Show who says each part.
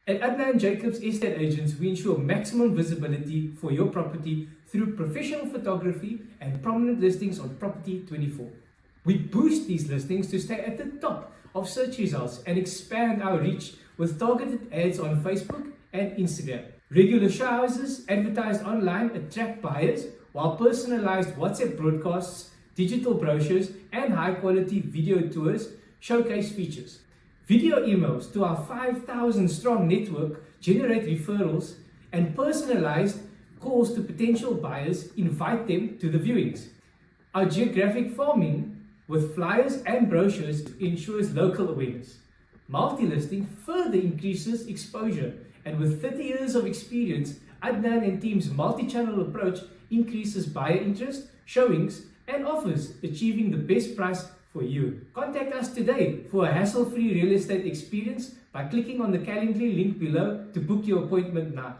Speaker 1: At Adnan Jacobs Estate Agents, we ensure maximum visibility for your property through professional photography and prominent listings on Property 24. We boost these listings to stay at the top of search results and expand our reach with targeted ads on Facebook and Instagram. Regular show houses advertised online attract buyers, while personalized WhatsApp broadcasts, digital brochures, and high-quality video tours showcase features. Video emails to our 5,000 strong network generate referrals, and personalized calls to potential buyers invite them to the viewings. Our geographic farming with flyers and brochures ensures local awareness. Multi-listing further increases exposure, and with 30 years of experience, Adnan and team's multi-channel approach increases buyer interest, showings, and offers, achieving the best price for you. Contact us today for a hassle-free real estate experience by clicking on the Calendly link below to book your appointment now.